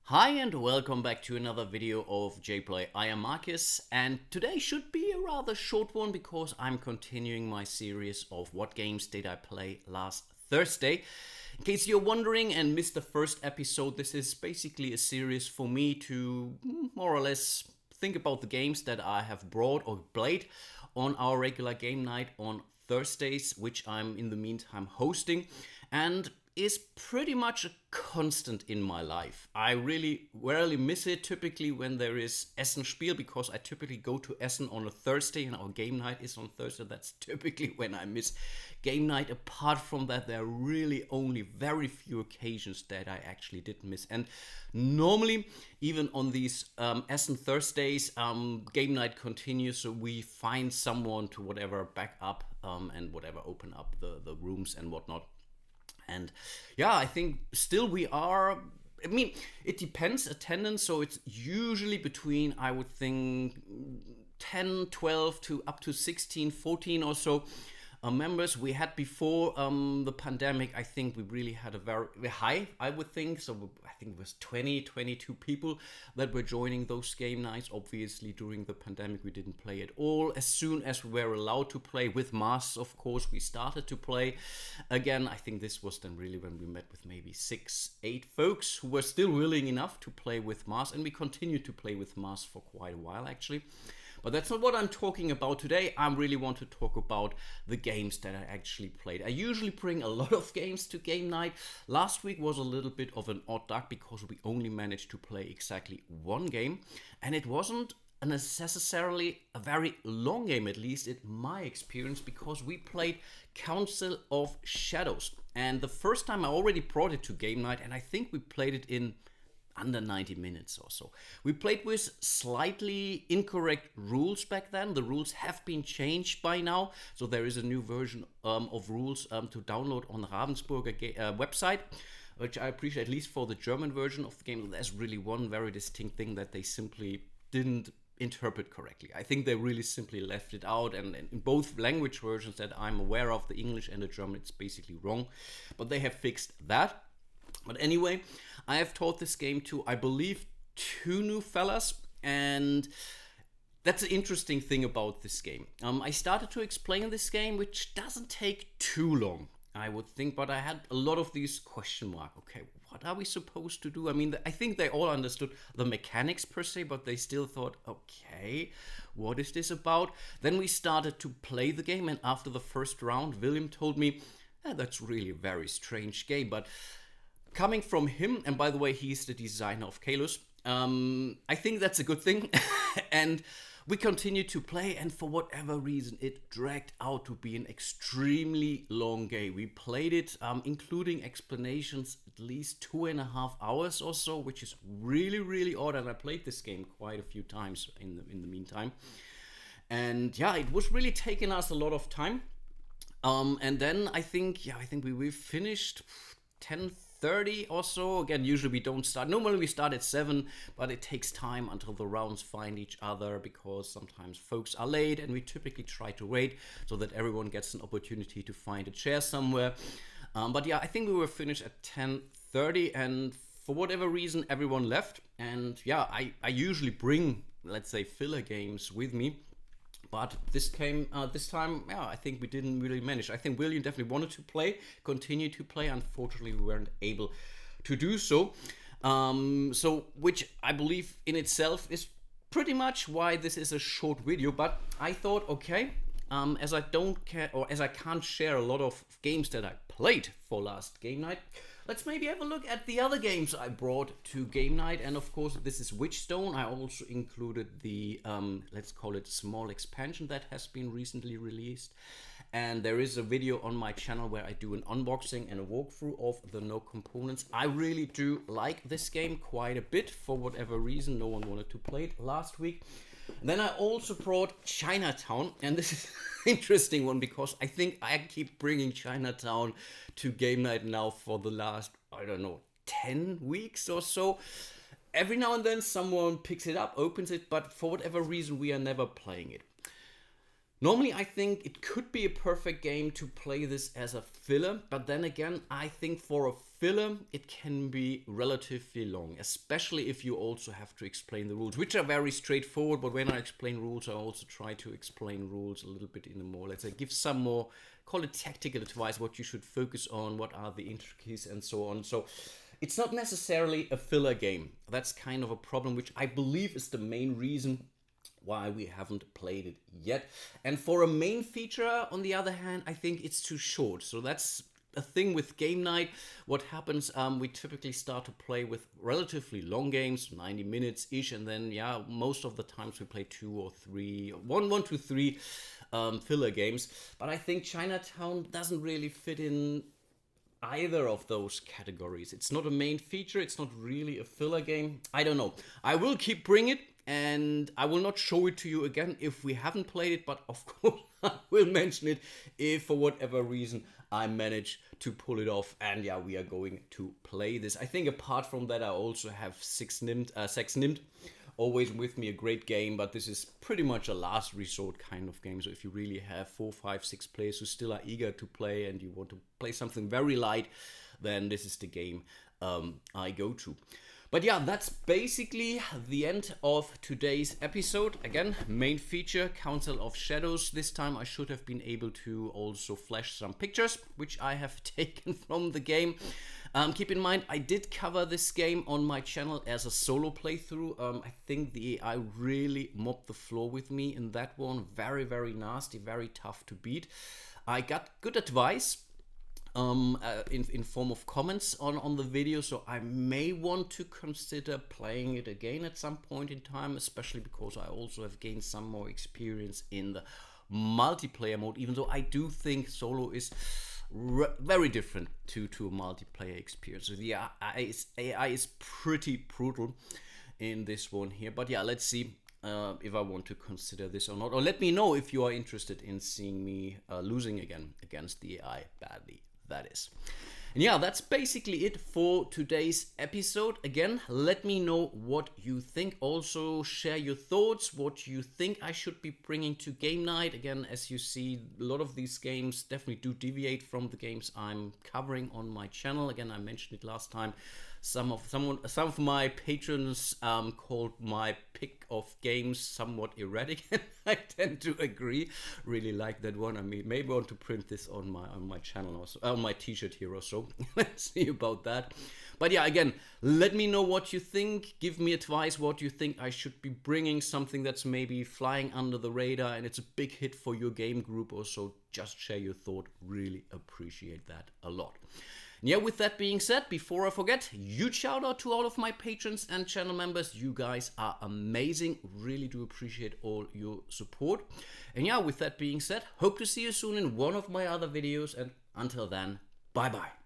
Hi and welcome back to another video of JPlay. I am Marcus and today should be a rather short one because I'm continuing my series of what games did I play last Thursday. In case you're wondering and missed the first episode, this is basically a series for me to more or less think about the games that I have brought or played on our regular game night on Thursdays, which I'm in the meantime hosting, and is pretty much a constant in my life. I really rarely miss it typically when there is Essen Spiel, because I typically go to Essen on a Thursday and our game night is on Thursday. That's typically when I miss game night. Apart from that, there are really only very few occasions that I actually did miss. And normally, even on these Essen Thursdays, game night continues, so we find someone to whatever back up and whatever open up the rooms and whatnot. And yeah, I think still we are. I mean, it depends attendance, so it's usually between, I would think, 10, 12 to up to 16, 14 or so members. We had before the pandemic, I think we really had a very high, I would think. So I think it was 20, 22 people that were joining those game nights. Obviously, during the pandemic, we didn't play at all. As soon as we were allowed to play with masks, of course, we started to play again. I think this was then really when we met with maybe 6, 8 folks who were still willing enough to play with masks. And we continued to play with masks for quite a while, actually. But that's not what I'm talking about today. I really want to talk about the games that I actually played. I usually bring a lot of games to game night. Last week was a little bit of an odd duck because we only managed to play exactly one game. And it wasn't necessarily a very long game, at least in my experience, because we played Council of Shadows. And the first time I already brought it to game night, and I think we played it in under 90 minutes or so. We played with slightly incorrect rules back then. The rules have been changed by now, so there is a new version of rules to download on the Ravensburger website, which I appreciate, at least for the German version of the game. There's really one very distinct thing that they simply didn't interpret correctly. I think they really simply left it out, and in both language versions that I'm aware of, the English and the German, it's basically wrong, but they have fixed that. But anyway, I have taught this game to, I believe, 2 new fellas, and that's the interesting thing about this game. I started to explain this game, which doesn't take too long, I would think, but I had a lot of these question marks. Okay, what are we supposed to do? I mean, I think they all understood the mechanics per se, but they still thought, okay, what is this about? Then we started to play the game, and after the first round, William told me, that's really a very strange game, but coming from him, and by the way, he's the designer of Kalos, I think that's a good thing. And we continued to play, and for whatever reason, it dragged out to be an extremely long game. We played it, including explanations, at least 2.5 hours or so, which is really, really odd. And I played this game quite a few times in the meantime. And yeah, it was really taking us a lot of time. And then I think we finished 10:30 or so. Again, usually we don't start. Normally we start at 7, but it takes time until the rounds find each other because sometimes folks are late, and we typically try to wait so that everyone gets an opportunity to find a chair somewhere. But yeah, I think we were finished at 10:30, and for whatever reason, everyone left. And yeah, I usually bring, let's say, filler games with me. But this time, yeah, I think we didn't really manage. I think William definitely wanted to play, continue to play. Unfortunately, we weren't able to do so. Which I believe in itself is pretty much why this is a short video. But I thought, okay, as I don't care, or as I can't share a lot of games that I played for last game night, let's maybe have a look at the other games I brought to game night. And of course, this is Witchstone. I also included the, let's call it, small expansion that has been recently released. And there is a video on my channel where I do an unboxing and a walkthrough of the No Components. I really do like this game quite a bit. For whatever reason, no one wanted to play it last week. And then I also brought Chinatown, and this is an interesting one because I think I keep bringing Chinatown to game night now for the last, I don't know, 10 weeks or so. Every now and then someone picks it up, opens it, but for whatever reason we are never playing it. Normally, I think it could be a perfect game to play this as a filler, but then again, I think for a filler, it can be relatively long, especially if you also have to explain the rules, which are very straightforward, but when I explain rules, I also try to explain rules a little bit in a more, let's say, give some more, call it tactical advice, what you should focus on, what are the intricacies and so on. So it's not necessarily a filler game. That's kind of a problem, which I believe is the main reason why we haven't played it yet. And for a main feature, on the other hand, I think it's too short. So that's a thing with game night. What happens, we typically start to play with relatively long games, 90 minutes ish, and then yeah, most of the times we play 2 or 3, 1, 2, 3 filler games. But I think Chinatown doesn't really fit in either of those categories. It's not a main feature, it's not really a filler game. I don't know. I will keep bringing it, and I will not show it to you again if we haven't played it, but of course I will mention it if for whatever reason I manage to pull it off, and yeah, we are going to play this. I think apart from that, I also have Sex Nimmt, always with me, a great game, but this is pretty much a last resort kind of game. So if you really have 4, 5, 6 players who still are eager to play and you want to play something very light, then this is the game I go to. But yeah, that's basically the end of today's episode. Again, main feature, Council of Shadows. This time I should have been able to also flash some pictures, which I have taken from the game. Keep in mind, I did cover this game on my channel as a solo playthrough. I think the AI really mopped the floor with me in that one. Very, very nasty, very tough to beat. I got good advice in form of comments on the video, so I may want to consider playing it again at some point in time, especially because I also have gained some more experience in the multiplayer mode, even though I do think solo is very different to a multiplayer experience. So the AI is pretty brutal in this one here, but yeah, let's see if I want to consider this or not, or let me know if you are interested in seeing me losing again against the AI badly, that is. And yeah, that's basically it for today's episode. Again, let me know what you think. Also, share your thoughts, what you think I should be bringing to game night. Again, as you see, a lot of these games definitely do deviate from the games I'm covering on my channel. Again, I mentioned it last time. Some of my patrons called my pick of games somewhat erratic, and I tend to agree. Really like that one. I mean, maybe I want to print this on my channel also, on my T-shirt here or so. Let's see about that. But yeah, again, let me know what you think. Give me advice what you think I should be bringing, something that's maybe flying under the radar and it's a big hit for your game group or so. Just share your thought. Really appreciate that a lot. Yeah, with that being said, before I forget, huge shout out to all of my patrons and channel members. You guys are amazing. Really do appreciate all your support. And yeah, with that being said, hope to see you soon in one of my other videos. And until then, bye bye.